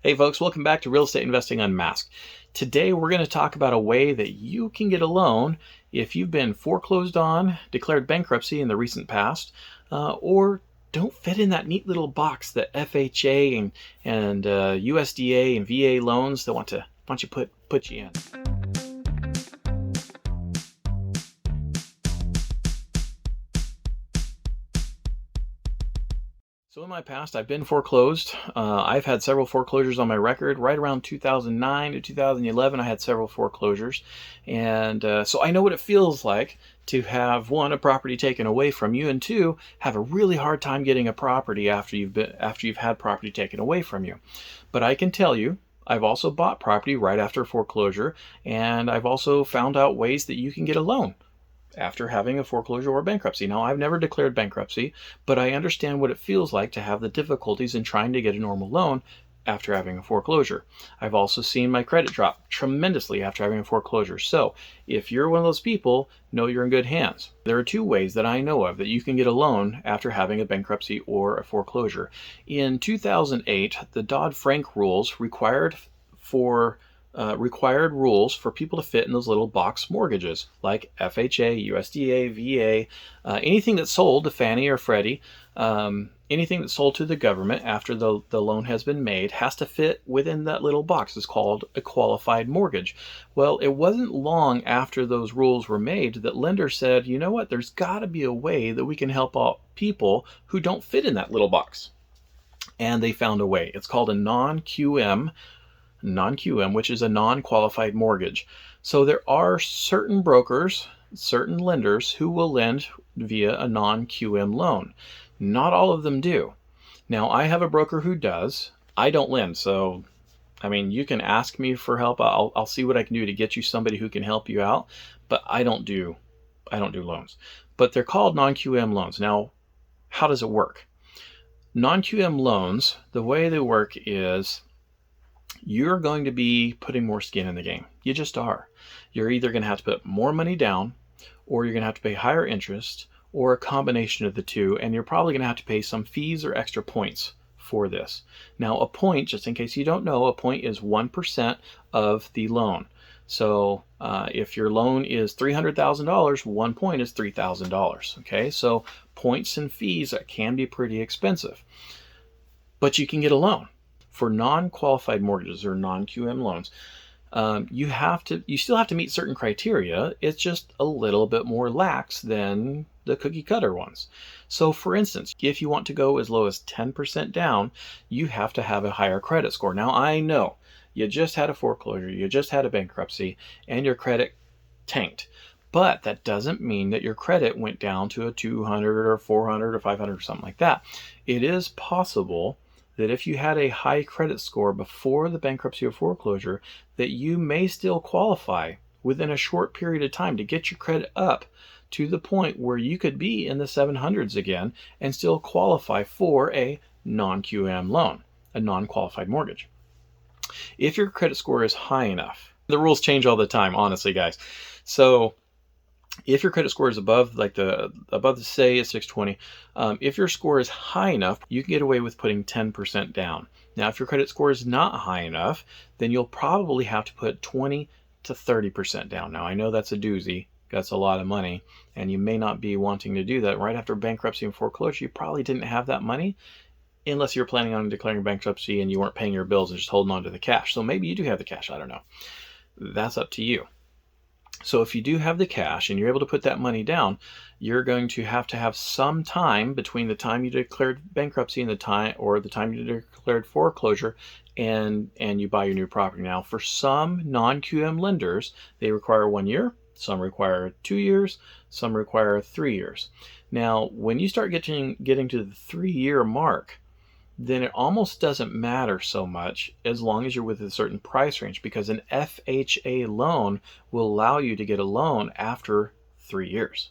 Hey folks, welcome back to Real Estate Investing Unmasked. Today we're going to talk about a way that you can get a loan if you've been foreclosed on, declared bankruptcy in the recent past, or don't fit in that neat little box that FHA and USDA and VA loans that want to put you in. So in my past, I've been foreclosed. I've had several foreclosures on my record. Right around 2009 to 2011, I had several foreclosures. And so I know what it feels like to have, one, a property taken away from you, and two, have a really hard time getting a property after you've had property taken away from you. But I can tell you, I've also bought property right after foreclosure, and I've also found out ways that you can get a loan after having a foreclosure or bankruptcy. Now, I've never declared bankruptcy, but I understand what it feels like to have the difficulties in trying to get a normal loan after having a foreclosure. I've also seen my credit drop tremendously after having a foreclosure. So if you're one of those people, know you're in good hands. There are two ways that I know of that you can get a loan after having a bankruptcy or a foreclosure. In 2008, the Dodd-Frank rules required rules for people to fit in those little box mortgages like FHA, USDA, VA, anything that's sold to Fannie or Freddie, anything that's sold to the government after the loan has been made has to fit within that little box. It's called a qualified mortgage. Well, it wasn't long after those rules were made that lenders said, you know what, there's got to be a way that we can help out people who don't fit in that little box. And they found a way. It's called a non-QM, which is a non-qualified mortgage. So there are certain brokers, certain lenders who will lend via a non-QM loan. Not all of them do. Now, I have a broker who does. I don't lend, so I mean, you can ask me for help. I'll see what I can do to get you somebody who can help you out, but I don't do loans. But they're called non-QM loans. Now, how does it work? Non-QM loans, the way they work is you're going to be putting more skin in the game. You just are. You're either going to have to put more money down, or you're going to have to pay higher interest, or a combination of the two, and you're probably going to have to pay some fees or extra points for this. Now, a point, just in case you don't know, a point is 1% of the loan. So if your loan is $300,000, 1 point is $3,000. Okay, so points and fees can be pretty expensive, but you can get a loan. For non-qualified mortgages or non-QM loans, you still have to meet certain criteria. It's just a little bit more lax than the cookie cutter ones. So for instance, if you want to go as low as 10% down, you have to have a higher credit score. Now, I know you just had a foreclosure, you just had a bankruptcy, and your credit tanked. But that doesn't mean that your credit went down to a 200 or 400 or 500 or something like that. It is possible that if you had a high credit score before the bankruptcy or foreclosure, that you may still qualify within a short period of time to get your credit up to the point where you could be in the 700s again and still qualify for a non-QM loan, a non-qualified mortgage. If your credit score is high enough, the rules change all the time, honestly, guys. So if your credit score is above say it's 620, if your score is high enough, you can get away with putting 10% down. Now, if your credit score is not high enough, then you'll probably have to put 20 to 30% down. Now, I know that's a doozy. That's a lot of money, and you may not be wanting to do that right after bankruptcy and foreclosure. You probably didn't have that money unless you're planning on declaring bankruptcy and you weren't paying your bills and just holding on to the cash. So maybe you do have the cash. I don't know. That's up to you. So if you do have the cash and you're able to put that money down, you're going to have some time between the time you declared bankruptcy and the time you declared foreclosure and you buy your new property. Now, for some non-QM lenders, they require 1 year, some require 2 years, some require 3 years. Now, when you start getting to the 3-year mark, then it almost doesn't matter so much as long as you're within a certain price range, because an FHA loan will allow you to get a loan after 3 years.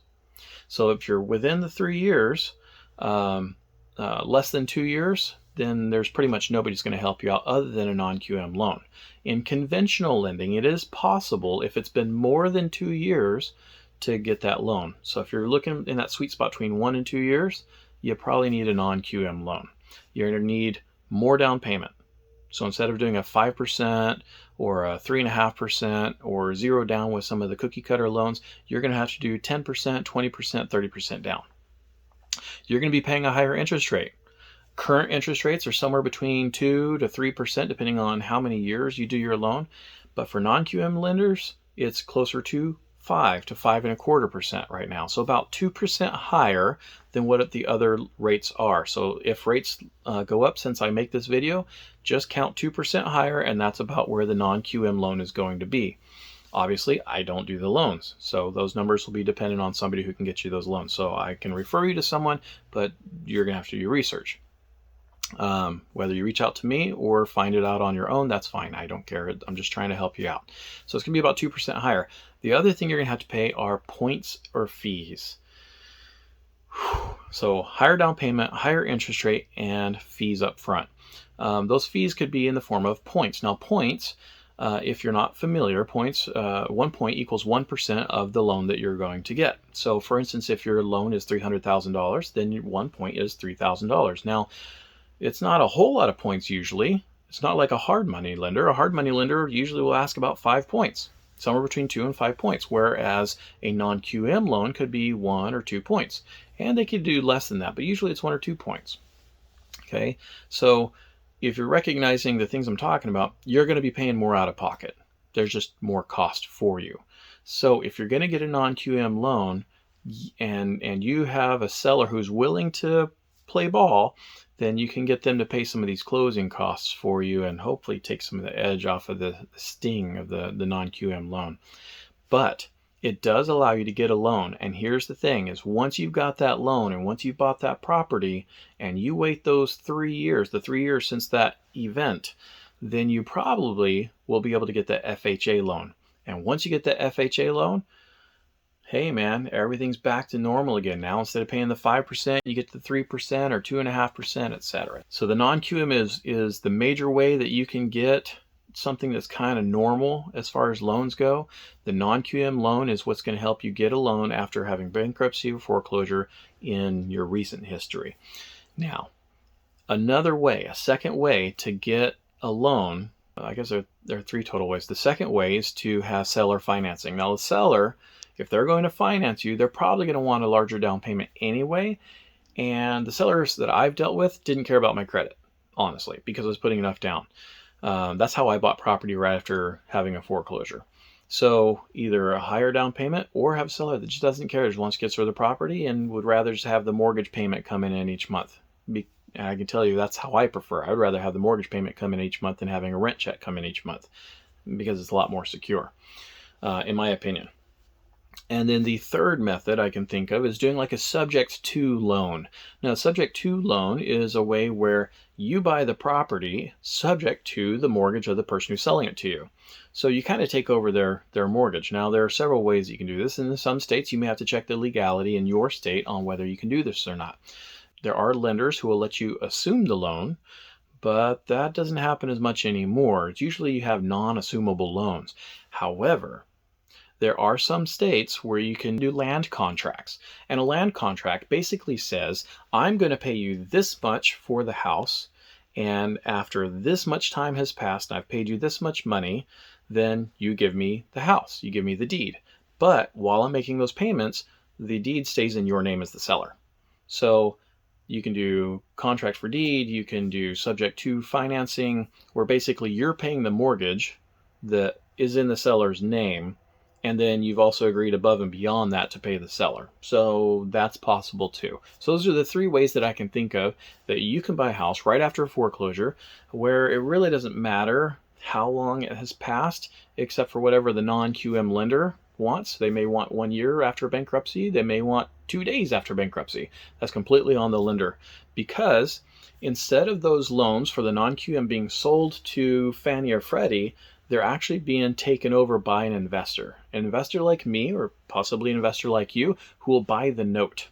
So if you're within the 3 years, less than 2 years, then there's pretty much nobody's going to help you out other than a non-QM loan. In conventional lending, it is possible, if it's been more than 2 years, to get that loan. So if you're looking in that sweet spot between 1 and 2 years, you probably need a non-QM loan. You're going to need more down payment. So instead of doing a 5% or a 3.5% or zero down with some of the cookie cutter loans, you're going to have to do 10%, 20%, 30% down. You're going to be paying a higher interest rate. Current interest rates are somewhere between 2 to 3%, depending on how many years you do your loan. But for non-QM lenders, it's closer to 5 to 5.25% right now. So about 2% higher than what the other rates are. So if rates go up since I make this video, just count 2% higher, and that's about where the non-QM loan is going to be. Obviously, I don't do the loans, so those numbers will be dependent on somebody who can get you those loans. So I can refer you to someone, but you're going to have to do your research. Whether you reach out to me or find it out on your own, that's fine. I don't care. I'm just trying to help you out. So it's going to be about 2% higher. The other thing you're going to have to pay are points or fees. So higher down payment, higher interest rate, and fees up front. Those fees could be in the form of points. Now, points, if you're not familiar, points, 1 point equals 1% of the loan that you're going to get. So for instance, if your loan is $300,000, then 1 point is $3,000. Now, it's not a whole lot of points usually. It's not like a hard money lender. A hard money lender usually will ask about 5 points, somewhere between 2 and 5 points, whereas a non-QM loan could be 1 or 2 points. And they could do less than that, but usually it's 1 or 2 points. Okay, so if you're recognizing the things I'm talking about, you're going to be paying more out of pocket. There's just more cost for you. So if you're going to get a non-QM loan and you have a seller who's willing to play ball, then you can get them to pay some of these closing costs for you and hopefully take some of the edge off of the sting of the non-QM loan. But it does allow you to get a loan. And here's the thing is, once you've got that loan and once you've bought that property and you wait those 3 years, the 3 years since that event, then you probably will be able to get the FHA loan. And once you get the FHA loan, hey man, everything's back to normal again. Now instead of paying the 5%, you get the 3% or 2.5%, etc. So the non-QM is the major way that you can get something that's kind of normal as far as loans go. The non-QM loan is what's going to help you get a loan after having bankruptcy or foreclosure in your recent history. Now, another way, a second way to get a loan, I guess there are 3 total ways. The second way is to have seller financing. Now the seller, if they're going to finance you, they're probably going to want a larger down payment anyway. And the sellers that I've dealt with didn't care about my credit, honestly, because I was putting enough down. That's how I bought property right after having a foreclosure. So either a higher down payment or have a seller that just doesn't care, just wants to get rid of the property and would rather just have the mortgage payment come in each month. And I can tell you that's how I prefer. I would rather have the mortgage payment come in each month than having a rent check come in each month, because it's a lot more secure, in my opinion. And then the third method I can think of is doing like a subject to loan. Now, a subject to loan is a way where you buy the property subject to the mortgage of the person who's selling it to you. So you kind of take over their mortgage. Now, there are several ways you can do this. In some states, you may have to check the legality in your state on whether you can do this or not. There are lenders who will let you assume the loan, but that doesn't happen as much anymore. It's usually you have non-assumable loans. However, there are some states where you can do land contracts. And a land contract basically says, I'm going to pay you this much for the house, and after this much time has passed and I've paid you this much money, then you give me the house, you give me the deed. But while I'm making those payments, the deed stays in your name as the seller. So you can do contract for deed, you can do subject to financing, where basically you're paying the mortgage that is in the seller's name, and then you've also agreed above and beyond that to pay the seller. So that's possible too. So those are the 3 ways that I can think of that you can buy a house right after a foreclosure, where it really doesn't matter how long it has passed, except for whatever the non-QM lender wants. They may want 1 year after bankruptcy. They may want 2 days after bankruptcy. That's completely on the lender, because instead of those loans for the non-QM being sold to Fannie or Freddie, they're actually being taken over by an investor like me, or possibly an investor like you, who will buy the note.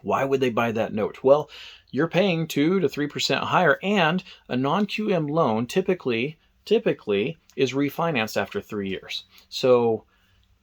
Why would they buy that note? Well, you're paying 2 to 3% higher, and a non-QM loan typically is refinanced after 3 years. So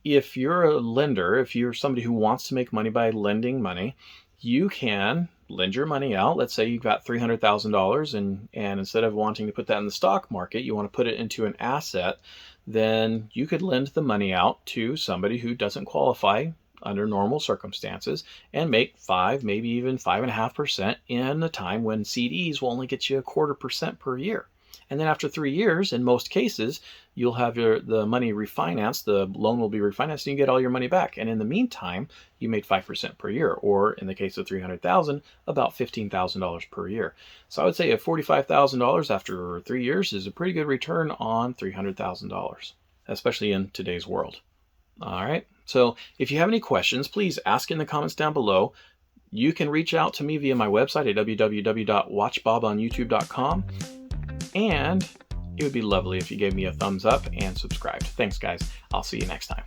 if you're a lender, if you're somebody who wants to make money by lending money, you can lend your money out. Let's say you've got $300,000 and instead of wanting to put that in the stock market, you want to put it into an asset, then you could lend the money out to somebody who doesn't qualify under normal circumstances and make 5, maybe even 5.5% in a time when CDs will only get you 0.25% per year. And then after 3 years, in most cases, you'll have the money refinanced, the loan will be refinanced, and you get all your money back. And in the meantime, you made 5% per year, or in the case of $300,000, about $15,000 per year. So I would say $45,000 after 3 years is a pretty good return on $300,000, especially in today's world. All right. So if you have any questions, please ask in the comments down below. You can reach out to me via my website at www.watchbobonyoutube.com. And it would be lovely if you gave me a thumbs up and subscribed. Thanks, guys. I'll see you next time.